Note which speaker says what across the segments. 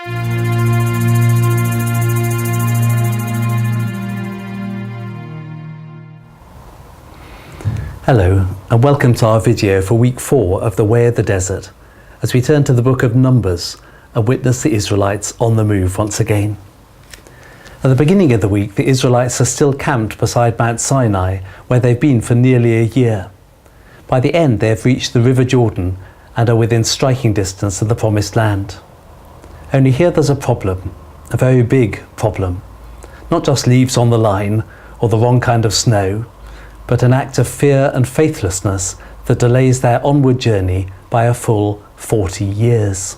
Speaker 1: Hello, and welcome to our video for week 4 of the Way of the Desert, as we turn to the book of Numbers and witness the Israelites on the move once again. At the beginning of the week, the Israelites are still camped beside Mount Sinai, where they've been for nearly a year. By the end, they have reached the River Jordan and are within striking distance of the Promised Land. Only here there's a problem, a very big problem. Not just leaves on the line or the wrong kind of snow, but an act of fear and faithlessness that delays their onward journey by a full 40 years.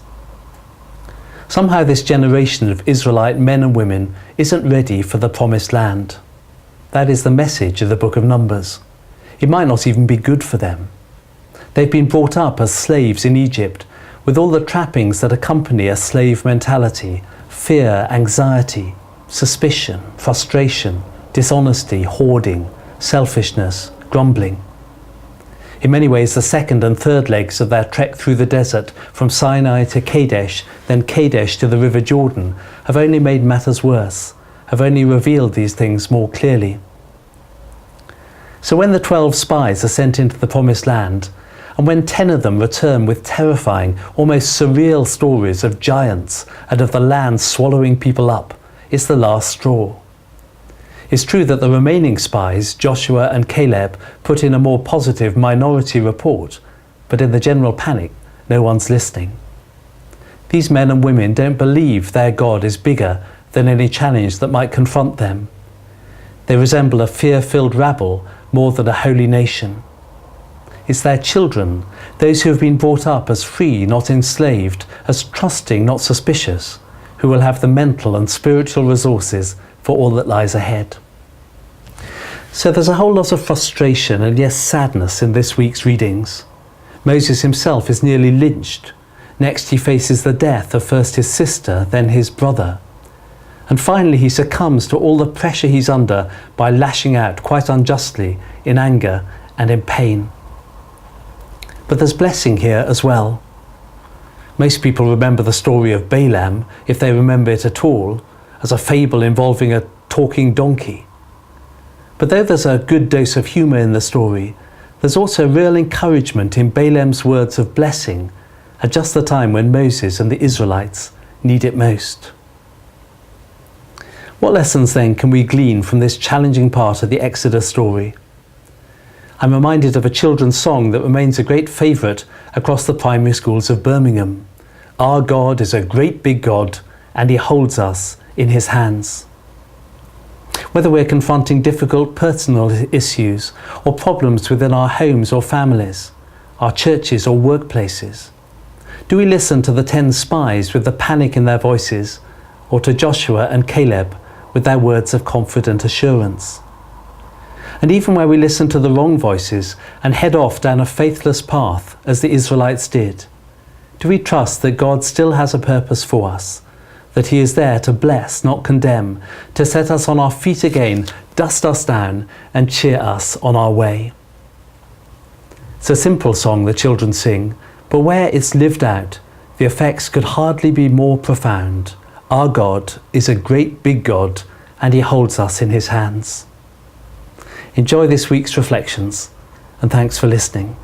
Speaker 1: Somehow this generation of Israelite men and women isn't ready for the Promised Land. That is the message of the book of Numbers. It might not even be good for them. They've been brought up as slaves in Egypt, with all the trappings that accompany a slave mentality: fear, anxiety, suspicion, frustration, dishonesty, hoarding, selfishness, grumbling. In many ways, the second and third legs of their trek through the desert from Sinai to Kadesh, then Kadesh to the River Jordan, have only made matters worse, have only revealed these things more clearly. So when the 12 spies are sent into the Promised Land, and when 10 of them return with terrifying, almost surreal stories of giants and of the land swallowing people up, it's the last straw. It's true that the remaining spies, Joshua and Caleb, put in a more positive minority report, but in the general panic, no one's listening. These men and women don't believe their God is bigger than any challenge that might confront them. They resemble a fear-filled rabble more than a holy nation. It's their children, those who have been brought up as free, not enslaved, as trusting, not suspicious, who will have the mental and spiritual resources for all that lies ahead. So there's a whole lot of frustration and yes, sadness in this week's readings. Moses himself is nearly lynched. Next he faces the death of first his sister, then his brother. And finally he succumbs to all the pressure he's under by lashing out quite unjustly in anger and in pain. But there's blessing here as well. Most people remember the story of Balaam, if they remember it at all, as a fable involving a talking donkey. But though there's a good dose of humour in the story, there's also real encouragement in Balaam's words of blessing at just the time when Moses and the Israelites need it most. What lessons then can we glean from this challenging part of the Exodus story? I'm reminded of a children's song that remains a great favourite across the primary schools of Birmingham. Our God is a great big God, and he holds us in his hands. Whether we're confronting difficult personal issues or problems within our homes or families, our churches or workplaces, do we listen to the 10 spies with the panic in their voices, or to Joshua and Caleb with their words of confident assurance? And even where we listen to the wrong voices and head off down a faithless path, as the Israelites did, do we trust that God still has a purpose for us, that he is there to bless, not condemn, to set us on our feet again, dust us down, and cheer us on our way? It's a simple song the children sing, but where it's lived out, the effects could hardly be more profound. Our God is a great big God, and he holds us in his hands. Enjoy this week's reflections, and thanks for listening.